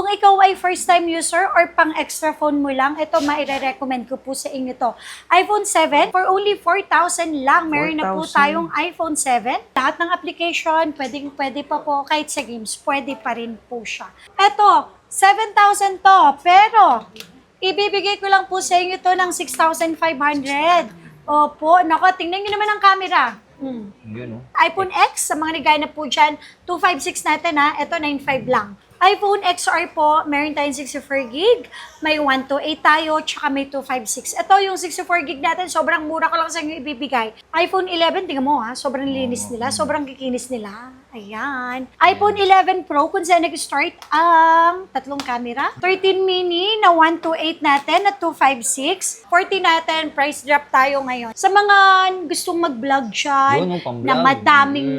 Kung ikaw ay first-time user or pang extra phone mo lang, ito maire-recommend ko po sa inyo to. iPhone 7, for only 4,000 lang, meron na po 4,000. tayong iPhone 7. Lahat ng application, pwede pa po, kahit sa games, pwede pa rin po siya. Ito, 7,000 to, pero ibibigay ko lang po sa inyo to ng 6,500. Opo, nako, tingnan nyo naman ang camera. Yun, oh. iPhone X, sa mga naghahanap po dyan, 256 natin ha, ito 95 lang. iPhone XR po, meron tayong 64 gig, may 128 tayo, tsaka may 256. Ito yung 64 gig natin, sobrang mura ko lang sa inyo ibibigay. iPhone 11, tingnan mo ha, sobrang linis nila, sobrang kikinis nila. Ayan. iPhone 11 Pro, kung saan nag-start ang tatlong camera. 13 mini na 128 natin at 256. 40 natin, price drop tayo ngayon. Sa mga gustong mag-vlog dyan, Yun, pang-vlog. na madaming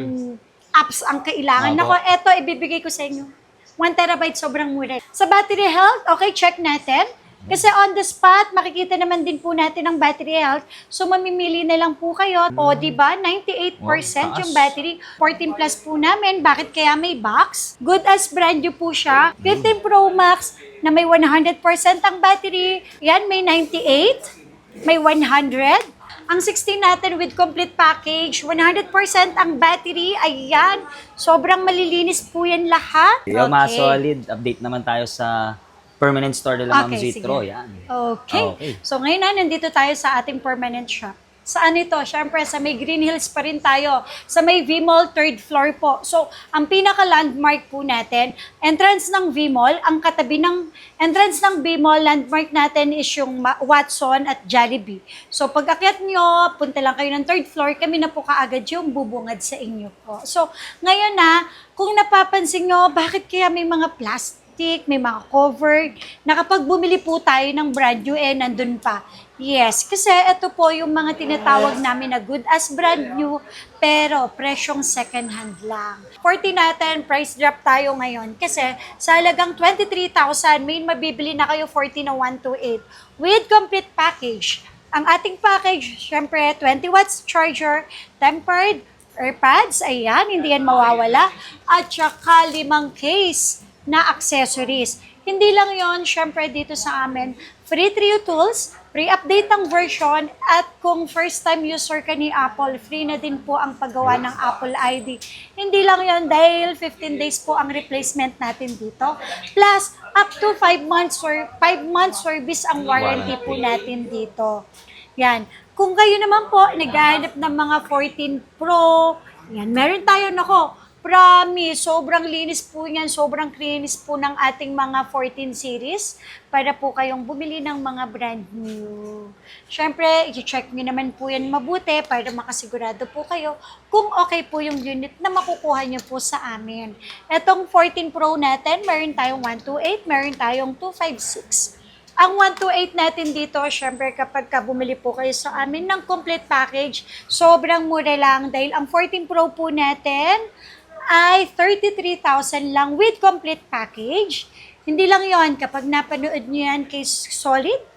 apps ang kailangan. Opo. Nako, eto, ibibigay ko sa inyo. 1 terabyte, sobrang mura. Sa battery health, okay, check natin. Kasi on the spot, makikita naman din po natin ang battery health. So, mamimili na lang po kayo. O, di ba? 98% Wow, yung taas. battery. 14 plus po namin. Bakit kaya may box? Good as brand new po siya. 15 Pro Max na may 100% ang battery. Yan, may 98. May 100. Ang 16 natin with complete package, 100% ang battery. Ayan, sobrang malilinis po yan lahat. Yung mga solid, update naman tayo sa permanent store nila, Ma'am Okay, Zitro. sige. Yan. Okay. Okay. So ngayon na, nandito tayo sa ating permanent shop. Saan ito? Siyempre, sa may Green Hills pa rin tayo. Sa may V-Mall, 3rd floor po. So, ang pinaka-landmark po natin, entrance ng V-Mall, ang katabi ng entrance ng V-Mall, landmark natin is yung Watson at Jollibee. So, pag akyat nyo, punta lang kayo ng 3rd floor, kami na po kaagad yung bubungad sa inyo po. So, ngayon na, kung napapansin nyo, bakit kaya may mga plastic, may mga cover, na kapag bumili po tayo ng brand new, nandun pa. Yes, kasi ito po yung mga tinatawag namin na good as brand new, pero presyong second hand lang. 40 natin, price drop tayo ngayon. Kasi sa halagang 23,000, may mabibili na kayo 40 na 128 with complete package. Ang ating package, syempre, 20 watts charger, tempered, AirPods, ayan, hindi yan mawawala. At saka 5 case na accessories. Hindi lang yon, syempre dito sa amin, free trio tools, free update ng version, at kung first time user ka ni Apple, free na din po ang paggawa ng Apple ID. Hindi lang yon dahil 15 days po ang replacement natin dito. Plus, up to 5 months or 5 months service ang warranty po natin dito. Yan. Kung kayo naman po, naghahanap ng mga 14 Pro, yan, meron tayo, nako, promise, sobrang linis po niyan, sobrang cleanis po ng ating mga 14 series para po kayong bumili ng mga brand new. Siyempre, i-check nyo naman po yan mabuti para makasigurado po kayo kung okay po yung unit na makukuha nyo po sa amin. Etong 14 Pro natin, meron tayong 128, meron tayong 256. Ang 128 natin dito, syempre kapag bumili po kayo sa amin ng complete package, sobrang mura lang dahil ang 14 Pro po natin ay 33,000 lang with complete package. Hindi lang yon, kapag napanood nyo yan kay Solid,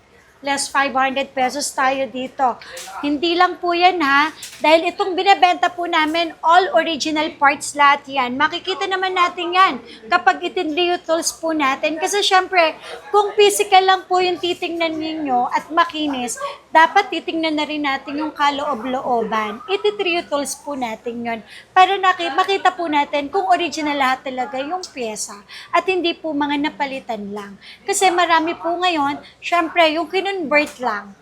less 500 pesos tayo dito. Hindi lang po yan ha, dahil itong binebenta po namin, all original parts lahat yan. Makikita naman natin yan kapag itinrio tools po natin. Kasi syempre, kung physical lang po yung titingnan ninyo at makinis, dapat titingnan na rin natin yung kaloob-looban. Ititrio tools po natin yon para makita po natin kung original lahat talaga yung pyesa at hindi po mga napalitan lang. Kasi marami po ngayon, syempre, yung convert lang.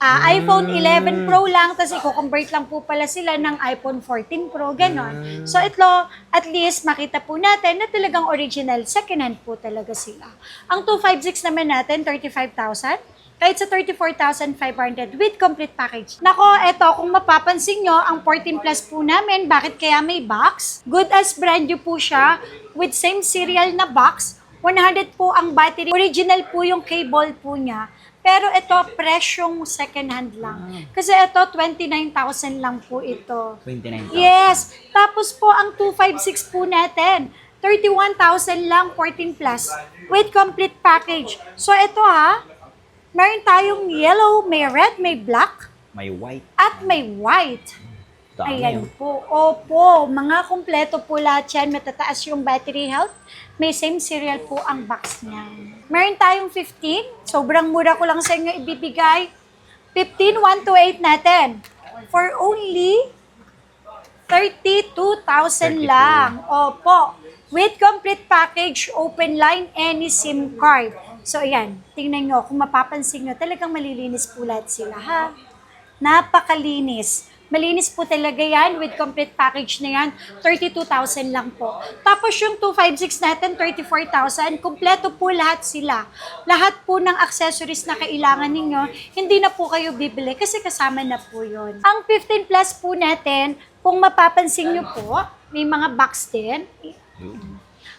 iPhone 11 Pro lang, tapos i-convert lang po pala sila ng iPhone 14 Pro, ganon. So ito, at least makita po natin na talagang original, second hand po talaga sila. Ang 256 naman natin, 35,000. Kahit sa 34,500 with complete package. Nako, eto, kung mapapansin nyo, ang 14 Plus po namin, bakit kaya may box? Good as brand new po siya, with same serial na box. 100 po ang battery. Original po yung cable po niya. Pero ito, presyong second hand lang. Kasi ito, 29,000 lang po ito. 29,000. Yes. Tapos po, ang 256 po natin, 31,000 lang, 14 plus, with complete package. So ito ha, meron tayong yellow, may red, may black, May white. at may white. Dami, Ayan oh. po. Opo, mga kompleto po lahat yan. Matataas yung battery health. May same serial po ang box niya. Meron tayong 15. Sobrang mura ko lang sa inyo ibibigay. 15, 128 natin. For only 32,000 lang. Opo. With complete package, open line, any SIM card. So, ayan. Tingnan nyo. Kung mapapansin nyo, talagang malilinis po lahat sila, ha? Napakalinis. Malinis po talaga yan with complete package na yan. 32,000 lang po. Tapos yung 256 natin, 34,000. Kompleto po lahat sila. Lahat po ng accessories na kailangan ninyo, hindi na po kayo bibili kasi kasama na po yun. Ang 15 plus po natin, kung mapapansin nyo po, may mga box din.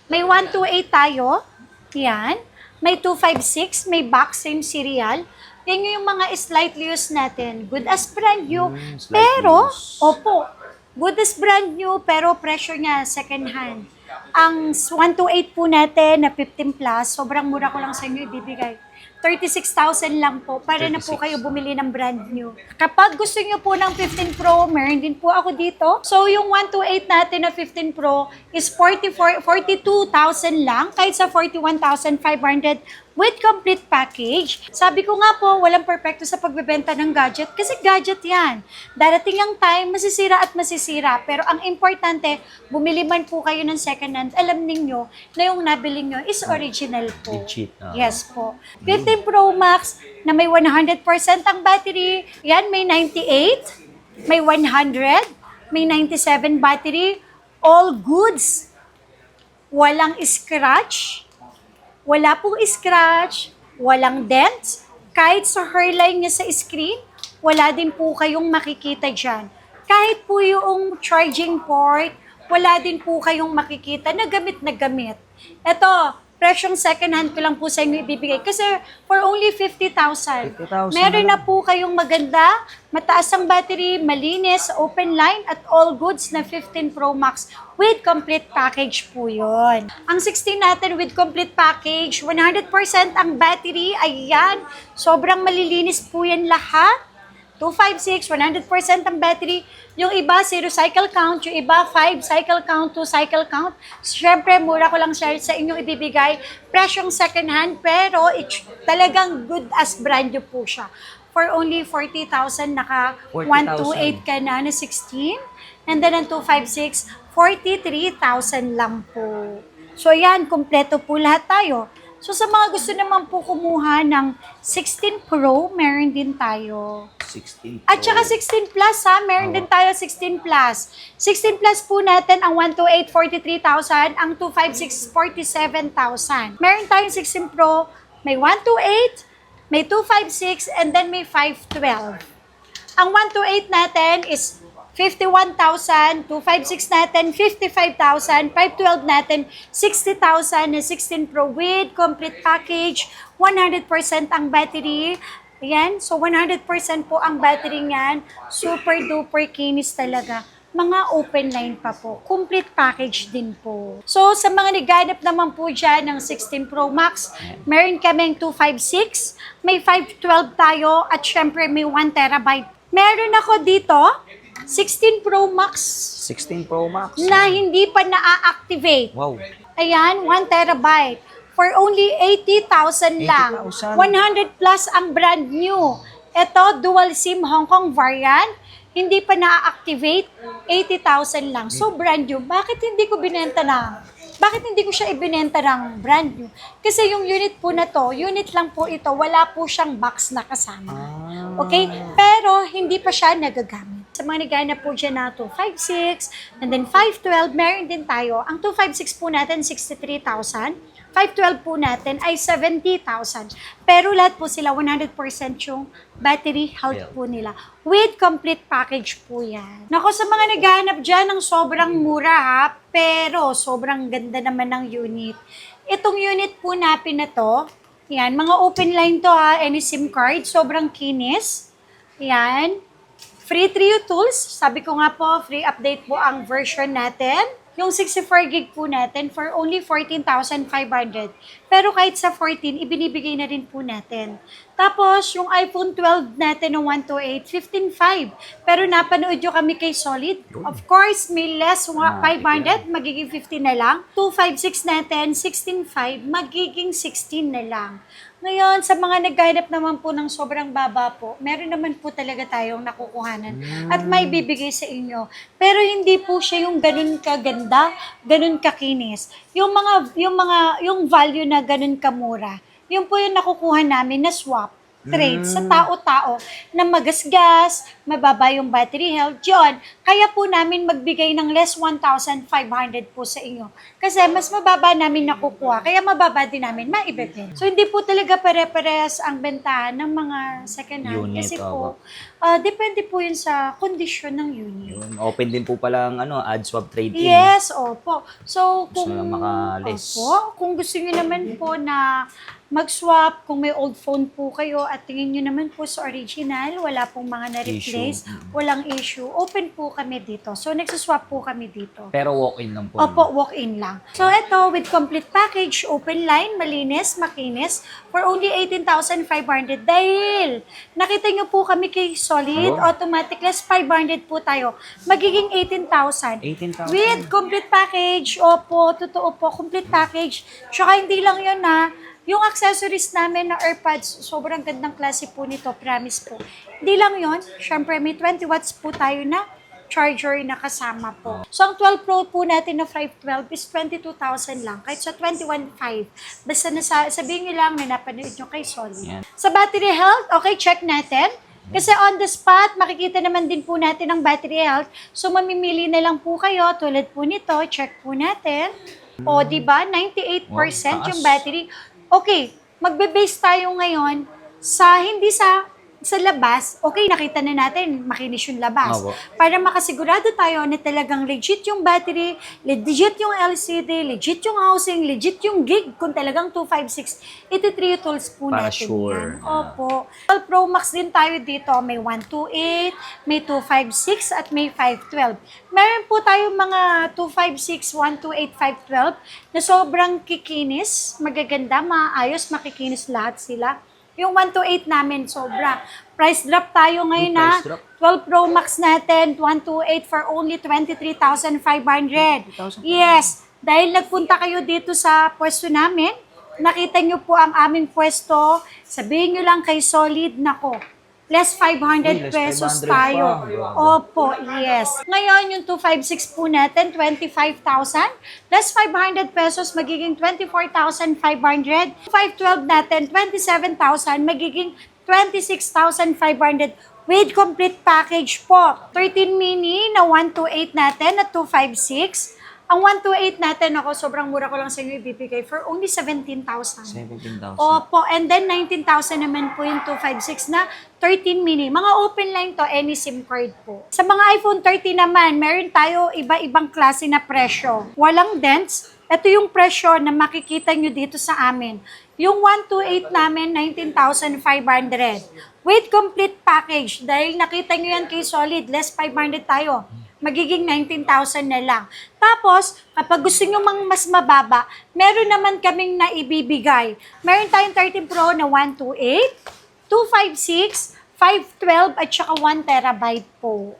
May 128 tayo. Yan. May 256, may box, same serial. Yan yung mga slightly used natin. Good as brand new. Slightly Pero, used. opo, good as brand new, pero pressure niya second hand. Ang 128 po natin na 15 plus, sobrang mura ko lang sa inyo ibibigay. 36,000 lang po para na po 36. kayo bumili ng brand new. Kapag gusto niyo po ng 15 Pro, meron din po ako dito. So, yung 128 natin na 15 Pro is 42,000 lang, kahit sa 41,500 with complete package. Sabi ko nga po, walang perfecto sa pagbebenta ng gadget kasi gadget yan. Darating ang time, masisira at masisira. Pero ang importante, bumili man po kayo ng second hand, alam ninyo na yung nabili nyo is original po. Legit, Yes po. 15 Pro Max na may 100% ang battery. Yan, may 98, may 100, may 97 battery. All goods. Walang scratch. Wala pong scratch, walang dent. Kahit sa hairline niya sa screen, wala din po kayong makikita dyan. Kahit po yung charging port, wala din po kayong makikita na gamit na gamit. Ito, presyong second hand ko lang po sa inyo ibibigay. Kasi for only 50,000, 50,000 meron na na po kayong maganda, mataas ang battery, malinis, open line, at all goods na 15 Pro Max with complete package po yun. Ang 16 natin with complete package, 100% ang battery, ayan, sobrang malilinis po yan lahat. 256, 100% ang battery. Yung iba, 0 cycle count. Yung iba, 5 cycle count, 2 cycle count. Siyempre, mura ko lang share sa inyong ibibigay. Presyong second hand, pero talagang good as brand new po siya. For only 40,000, naka 128 ka na 16. And then ang 256, 43,000 lang po. So yan, kompleto po lahat tayo. So sa mga gusto naman po kumuha ng 16 Pro, meron din tayo. 16 At saka 16 Plus ha, meron din tayo 16 Plus. 16 Plus po natin, ang 128, 43,000, ang 256, 47,000. Meron tayong 16 Pro, may 128, may 256, and then may 512. Ang 128 natin is 51,000, 256 natin, 55,000, 512 natin, 60,000 na 16 Pro with complete package, 100% ang battery. Ayan, so 100% po ang battery niyan. Super duper kinis talaga. Mga open line pa po. Complete package din po. So sa mga naghanap naman po dyan ng 16 Pro Max, meron kaming 256, may 512 tayo, at syempre may 1 terabyte. Meron ako dito, 16 Pro Max 16 Pro Max. na hindi pa na-activate. Wow. Ayan, 1 terabyte. For only 80,000 lang. 80,000. 100 plus ang brand new. Ito, dual SIM Hong Kong variant. Hindi pa na-activate. 80,000 lang. So, brand new. Bakit hindi ko siya ibinenta ng brand new? Kasi yung unit po na to, unit lang po ito, wala po siyang box na kasama. Okay? Pero, hindi pa siya nagagamit. Sa mga nagana po dyan na 256, and then 512, meron din tayo. Ang 256 po natin, 63,000. 512 po natin ay 70,000. Pero lahat po sila, 100% yung battery health po nila. With complete package po yan. Nako, sa mga naghahanap dyan ng sobrang mura ha, pero sobrang ganda naman ng unit. Itong unit po natin na to, yan, mga open line to ha, any SIM card, sobrang kinis. Yan. Free Trio Tools, sabi ko nga po, free update po ang version natin. Yung 64 gig po natin for only 14,500. Pero kahit sa 14, ibinibigay na rin po natin. Tapos, yung iPhone 12 natin ng 128, 15.5. Pero napanood nyo kami kay Solid. Of course, may less 500, magiging 15 na lang. 256 natin, 16.5, magiging 16 na lang. Ngayon, sa mga naghahanap naman po ng sobrang baba po, meron naman po talaga tayong nakukuhanan at may bibigay sa inyo. Pero hindi po siya yung ganun kaganda, ganun kakinis. Yung value na ganun kamura, yun po yung nakukuha namin na swap trade sa tao-tao na magasgas, mababa yung battery health, yun. Kaya po namin magbigay ng less 1,500 po sa inyo. Kasi mas mababa namin nakukuha, kaya mababa din namin maibigay. So hindi po talaga pare-parehas ang bentahan ng mga second hand. Unit, Kasi po, depende po yun sa kondisyon ng unit. Yun. Open din po pala ang add swap trade-in. Yes, opo. So, Gusto nila maka-less. kung gusto niyo naman po na mag-swap, kung may old phone po kayo at tingin nyo naman po sa original, wala pong mga na-replace, walang issue, open po kami dito. So, nagsaswap po kami dito. Pero walk-in lang po. Opo, walk-in lang. So, ito, with complete package, open line, malinis, makinis, for only 18,500. Dahil, nakita nyo po kami kay Solid, automatic less 500 po tayo. Magiging 18,000. 18,000. With complete package, opo, totoo po, complete package. Tsaka hindi lang yun ha, yung accessories namin na AirPods, sobrang gandang klase po nito, promise po. Hindi lang yun, syempre may 20 watts po tayo na charger na kasama po. So, ang 12 Pro po natin na 512 is 22,000 lang, kahit sa 21,500. Basta sabihin nyo lang, may napanood nyo kay Solid. Yan. Sa battery health, okay, check natin. Kasi on the spot, makikita naman din po natin ang battery health. So, mamimili na lang po kayo, tulad po nito, check po natin. O, di ba? 98% yung battery. Okay, magbe-base tayo ngayon hindi sa labas. Okay, nakita na natin, makinis yung labas. Opo. Para makasigurado tayo na talagang legit yung battery, legit yung LCD, legit yung housing, legit yung gig. Kung talagang 256, ito 3 tools po Para natin sure. yan. Opo. Pro Max din tayo dito. May 128, may 256, at may 512. Meron po tayong mga 256, 128, 512 na sobrang kikinis, magaganda, maayos, makikinis lahat sila. Yung 128 namin, sobra. Price drop tayo ngayon na. Price drop. 12 Pro Max natin, 128 for only 23,500. Yes, dahil nagpunta kayo dito sa pwesto namin, nakita nyo po ang aming pwesto, sabihin nyo lang kay Solid, nako, less 500 pesos 500 tayo. pa. Opo, yes. Ngayon, yung 256 po natin, 25,000. Less 500 pesos, magiging 24,500. 512 natin, 27,000, magiging 26,500 with complete package po. 13 mini na 128 natin na 256. Ang 128 natin, ako, sobrang mura ko lang sa inyo ibibigay for only 17,000. 17,000. Opo, and then 19,000 naman po yung 256 na 13 mini. Mga open line to, any SIM card po. Sa mga iPhone 13 naman, meron tayo iba-ibang klase na presyo. Walang dents. Ito yung presyo na makikita nyo dito sa amin. Yung 128 namin, 19,500. With complete package, dahil nakita nyo yan kay Solid, less 500 tayo. Magiging 19,000 na lang. Tapos, kapag gusto nyo mang mas mababa, meron naman kaming naibibigay. Meron tayong 13 Pro na 128, 256, 512, at saka 1 terabyte po.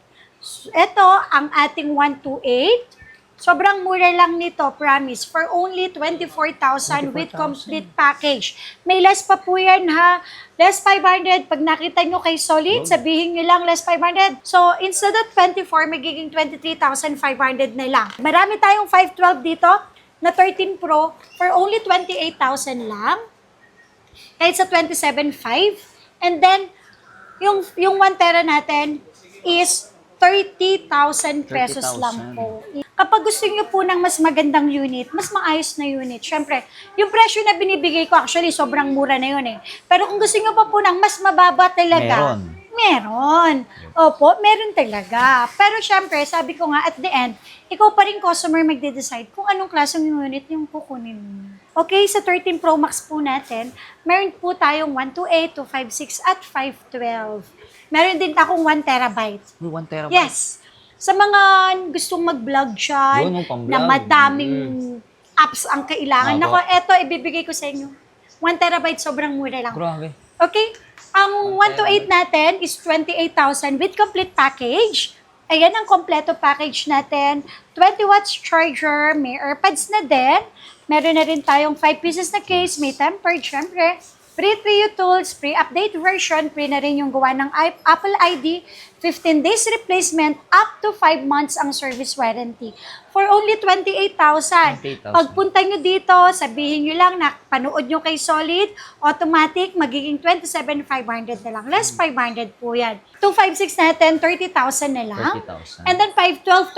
Ito, ang ating 128. Sobrang mura lang nito, promise. For only 24,000 with complete package. May less pa po yan ha. Less 500. Pag nakita nyo kay Solid, sabihin nyo lang less 500. So, instead of 24, magiging 23,500 na lang. Marami tayong 512 dito na 13 Pro for only 28,000 lang. Kahit sa 27,500. And then, yung 1 tera natin is 30,000 pesos 30,000. lang po. Kapag gusto niyo po ng mas magandang unit, mas maayos na unit, syempre, yung presyo na binibigay ko, actually, sobrang mura na yun eh. Pero kung gusto niyo pa po ng mas mababa talaga, meron. Opo, meron talaga. Pero syempre, sabi ko nga, at the end, ikaw pa rin customer magde-decide kung anong klaseng unit yung kukunin mo. Okay, sa 13 Pro Max po natin, meron po tayong 128, 256, at 512. Meron din akong 1 terabyte. 1 terabyte? Yes. Sa mga gustong mag-vlog dyan, Yun, yung pang-vlog. na madaming apps ang kailangan. Opo. Nako, eto, ibibigay ko sa inyo. 1 terabyte, sobrang mura lang. Grabe. Okay? Ang 128 natin is 28,000 with complete package. Ayan ang kompleto package natin. 20 watts charger, may AirPods na din. Meron na rin tayong 5 pieces na case, may tempered, syempre. Free Trio tools, free update version, free na rin yung gawa ng Apple ID, 15 days replacement, up to 5 months ang service warranty. For only 28,000. 28,000. Pagpunta nyo dito, sabihin nyo lang na panood nyo kay Solid, automatic, magiging 27,500 na lang. Less 500 po yan. 256 natin, 30,000 na lang. 30,000. And then 512,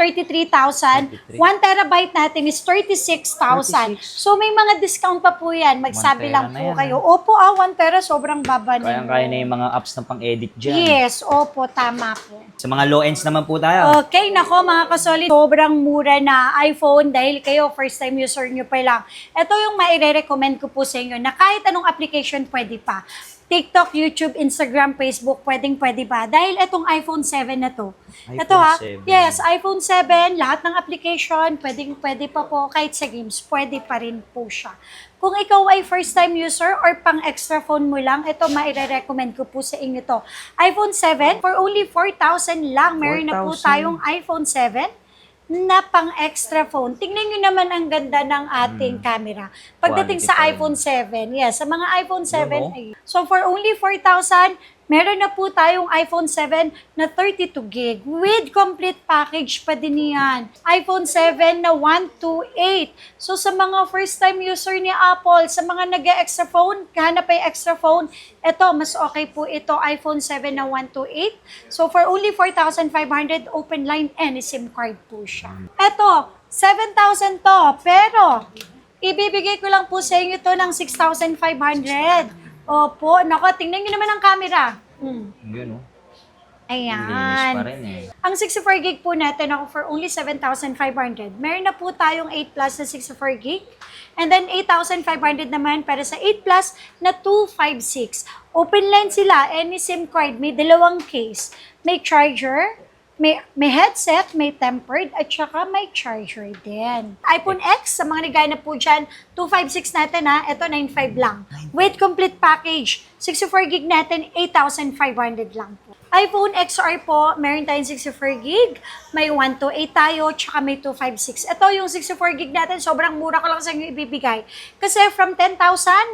33,000. 1 terabyte natin is 36,000. 36. So may mga discount pa po yan. Magsabi 1 lang tera na po yan, kayo. Opo, 1 tera, sobrang baba na. Kayang-kaya na yung mga apps na pang-edit dyan. Yes, opo, tama po. Sa mga low ends naman po tayo. Okay, nako mga kasolid, sobrang mura na iPhone dahil kayo first time user nyo pa lang. Ito yung maire-recommend ko po sa inyo na kahit anong application pwede pa. TikTok, YouTube, Instagram, Facebook, pwede ba? Dahil itong iPhone 7 na to. Ito ha, 7. yes, iPhone 7, lahat ng application, pwede pa po, kahit sa games, pwede pa rin po siya. Kung ikaw ay first time user or pang extra phone mo lang, ito maire-recommend ko po sa inyo to. iPhone 7, for only 4,000 lang, meron na po 4,000. tayong iPhone 7 na pang extra phone. Tingnan nyo naman ang ganda ng ating camera. Pagdating Quality sa pa rin. iPhone 7, yes, sa mga iPhone 7, Yun, oh. ay, so for only 4,000, meron na po tayong iPhone 7 na 32 gig with complete package pa din yan. iPhone 7 na 128. So sa mga first time user ni Apple, sa mga nag-extra phone, hanap ay extra phone, ito, mas okay po ito, iPhone 7 na 128. So for only 4,500, open line any SIM card po siya. Ito, 7,000 to, pero ibibigay ko lang po sa inyo to ng 6,500. Opo, nako, tingnan nyo naman ang camera. Yun, oh. Ayan. Linis pa rin eh. Ang 64 gig po natin ako for only 7,500. Meron na po tayong 8 plus na 64 gig. And then 8,500 naman para sa 8 plus na 256. Open line sila, any SIM card, may dalawang case. May charger, may headset, may tempered, at saka may charger din. iPhone X, sa mga nagaya na po dyan, 256 natin ha, ito 95 lang. With complete package, 64 gig natin, 8,500 lang po. iPhone XR po, meron tayong 64 gig, may 128 tayo, tsaka may 256. Ito yung 64 gig natin, sobrang mura ko lang sa inyo ibibigay. Kasi from 10,000,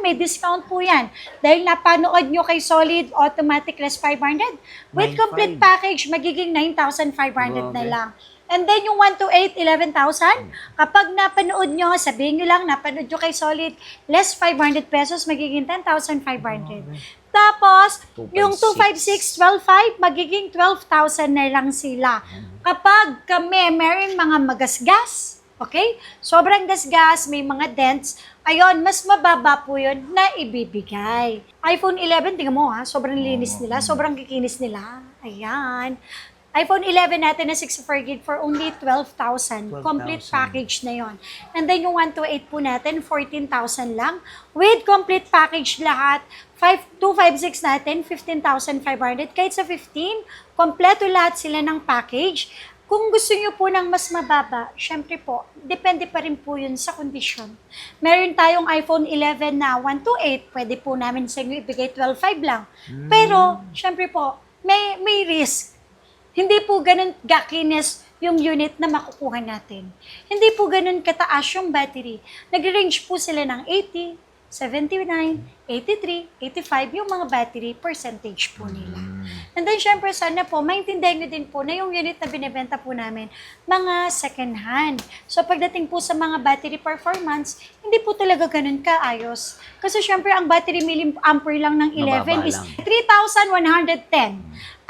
may discount po yan. Dahil napanood nyo kay Solid, automatic less 500. With complete package, magiging 9,500 na lang. And then yung 128, 11,000. Kapag napanood nyo, sabihin nyo lang, napanood nyo kay Solid, less 500 pesos, magiging 10,500. Tapos, yung 256, 12,500, magiging 12,000 na lang sila. Kapag kami, meron mga magasgas, okay? Sobrang gasgas, may mga dents, ayun, mas mababa po yun na ibibigay. iPhone 11, tingnan mo ha, sobrang linis nila, sobrang kikinis nila. Ayan. iPhone 11 natin na 64 gig for only 12,000. Complete package na yon. And then yung 128 po natin, 14,000 lang. With complete package lahat, 256 natin, 15,500. Kahit sa 15, kompleto lahat sila ng package. Kung gusto nyo po ng mas mababa, syempre po, depende pa rin po yun sa kondisyon. Meron tayong iPhone 11 na 128, pwede po namin sa inyo ibigay 12,500 lang. Pero, syempre po, may risk. Hindi po ganun gakinis yung unit na makukuha natin. Hindi po ganun kataas yung battery. Nag-range po sila ng 80, 79, 83, 85, yung mga battery percentage po nila. And then, syempre, sana po, maintindihan nyo din po na yung unit na binibenta po namin, mga second hand. So, pagdating po sa mga battery performance, hindi po talaga ganun kaayos. Kasi, syempre, ang battery milliampere lang ng 11 is 3,110.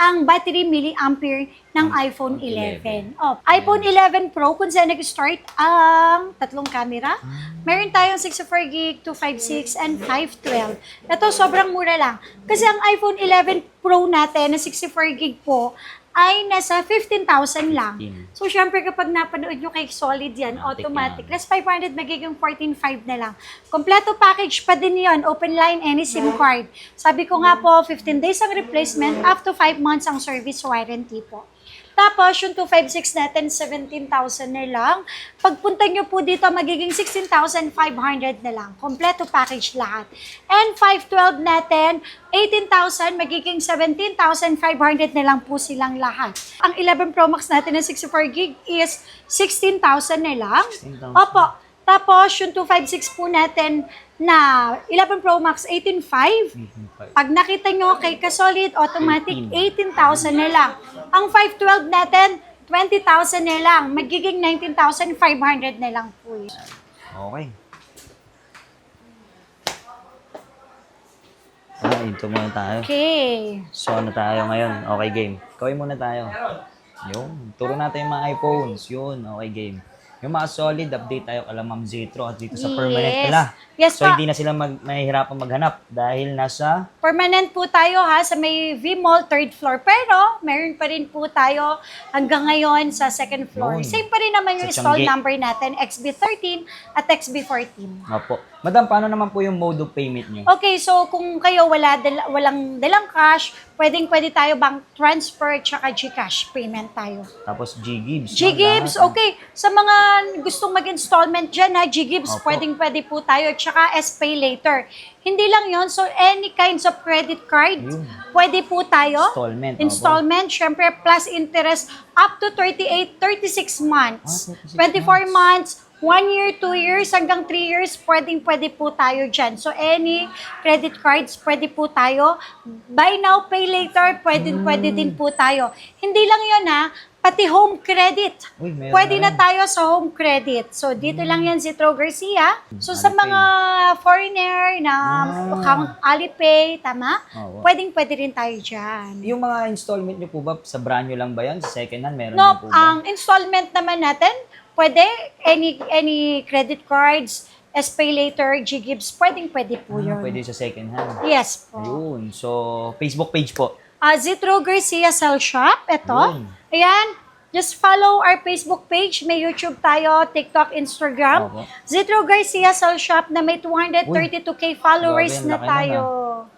Ang battery milliampere ng iPhone 11. Oh, iPhone 11 Pro, kung saan nag-start ang tatlong camera, meron tayong 64 gig, 256, and 512. Ito, sobrang mura lang. Kasi ang iPhone 11 Pro natin na 64 gig po, ay nasa 15,000 lang. So, syempre, kapag napanood nyo kay Solid yan, automatic. Less 500, magiging 14,500 na lang. Kompleto package pa din yon, open line, any SIM card. Sabi ko nga po, 15 days ang replacement, up to 5 months ang service warranty po. Tapos, yung 256 natin, 17,000 na lang. Pagpunta nyo po dito, magiging 16,500 na lang. Kompleto package lahat. And 512 natin, 18,000, magiging 17,500 na lang po silang lahat. Ang 11 Pro Max natin na 64 gig is 16,000 na lang. 16,000. Opo. Tapos, yung 256 po natin na 11 Pro Max, 18,500. Pag nakita nyo kay Kasolid, automatic 18,000 na lang. Ang 512 natin, 20,000 na lang. Magiging 19,500 na lang po yun. Okay. Ito muna tayo. Okay. So, ano tayo ngayon? Okay, game. Kawin muna tayo. Yun. Turo natin yung mga iPhones. Yun. Okay, game. Yung mga solid, update tayo kala Ma'am Zetro at dito sa permanent Yes. nila. Yes So, pa. hindi na sila mahihirapan maghanap dahil nasa Permanent po tayo ha sa may V-Mall 3rd floor. Pero meron pa rin po tayo hanggang ngayon sa 2nd floor. Yun. Same pa rin naman yung Sa stall Tiangge. number natin, XB13 at XB14. Opo. Madam, paano naman po yung mode of payment nyo? Okay, so kung kayo walang dalang cash, pwede tayo bank transfer tsaka GCash payment tayo. Tapos G-Gibbs. G-Gibbs, okay. Sa mga gustong mag-installment dyan ha, G-Gibbs, Opo. pwede po tayo. Tsaka S-Pay later. Hindi lang yon, so any kinds of credit card, Ayun. pwede po tayo. Installment. opo. Installment, syempre, plus interest up to 36 months. 36 24 months, 1 year, 2 years, hanggang 3 years, pwede po tayo dyan. So, any credit cards, pwede po tayo. Buy now, pay later, pwede din po tayo. Hindi lang yun ha, pati home credit. Uy, meron Pwede na na rin. tayo sa home credit. So, dito lang yan, Zetro Garcia. So, sa Alipay. mga foreigner na account Alipay, tama? Oo. Pwede rin tayo dyan. Yung mga installment nyo po ba, sa brand nyo lang ba yan? Sa second hand, meron No, din po ba? ang installment naman natin, pwede, any credit cards, S-Pay later, G-Gibbs, pwede po yun. Pwede sa second hand. Yes po. Ayun. So, Facebook page po. Zetro Garcia Cell Shop, ito. Yun. Ayan, just follow our Facebook page. May YouTube tayo, TikTok, Instagram. Opo. Zetro Garcia Cell Shop na may 232k followers Grabe, na ang laki tayo.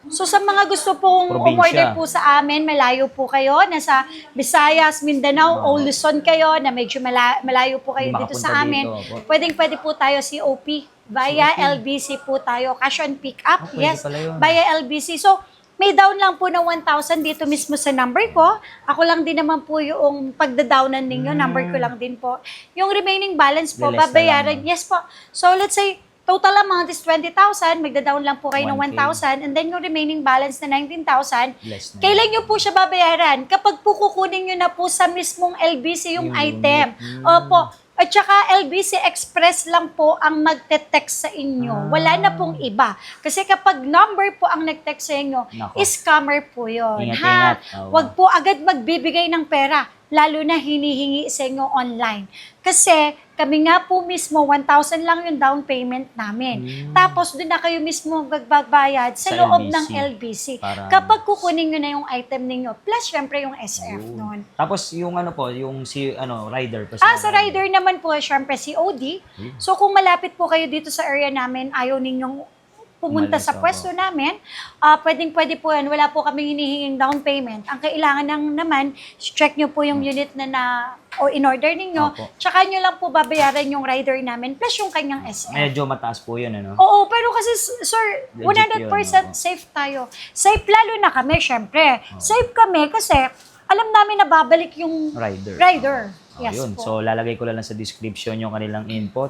So sa mga gusto pong Probinsya. umorder po sa amin, malayo po kayo, nasa Visayas, Mindanao, o Luzon kayo, na medyo malayo po kayo Hindi dito makapunta sa amin. dito, opo. Pwede po tayo COP. Via LBC po tayo. Cash on pick up. Pwede Yes, pala yun. via LBC. So, may down lang po na 1,000 dito mismo sa number ko. Ako lang din naman po yung pagdadownan ninyo. Number ko lang din po. Yung remaining balance po, Less na babayaran. lang. Yes po. So, let's say, total amount is 20,000. Magda-down lang po kayo ng 1K. 1,000. And then yung remaining balance na 19,000, Less na. kailan nyo po siya babayaran? Kapag po kukunin nyo na po sa mismong LBC yung Yung item. unit. Opo. At saka LBC Express lang po ang magte-text sa inyo. Wala na pong iba. Kasi kapag number po ang nag-text sa inyo, Nako. scammer po yun. Ingat-ingat. Oo. Wag po agad magbibigay ng pera, lalo na hinihingi sa inyo online. Kasi kami nga po mismo, 1,000 lang yung down payment namin. Tapos doon na kayo mismo magbabayad sa Sa loob LBC. ng LBC. Para- Kapag kukunin nyo na yung item ninyo, plus syempre yung SF noon. Tapos yung ano po, yung si rider. Sa rider naman po, syempre COD. So kung malapit po kayo dito sa area namin, ayaw ninyong pumunta Umalis, sa pwesto namin, pwede po yan. Wala po kami hinihinging down payment. Ang kailangan naman, check nyo po yung unit o in-order ninyo. Opo. Tsaka nyo lang po babayaran yung rider namin plus yung kanyang SF. Medyo mataas po yun, ano? Oo, pero kasi, sir, Legit 100% yun, oo. safe tayo. Safe lalo na kami, syempre. Safe kami kasi alam namin na babalik yung Rider. rider. Oh, Yes yun. po. So, lalagay ko lang sa description yung kanilang info.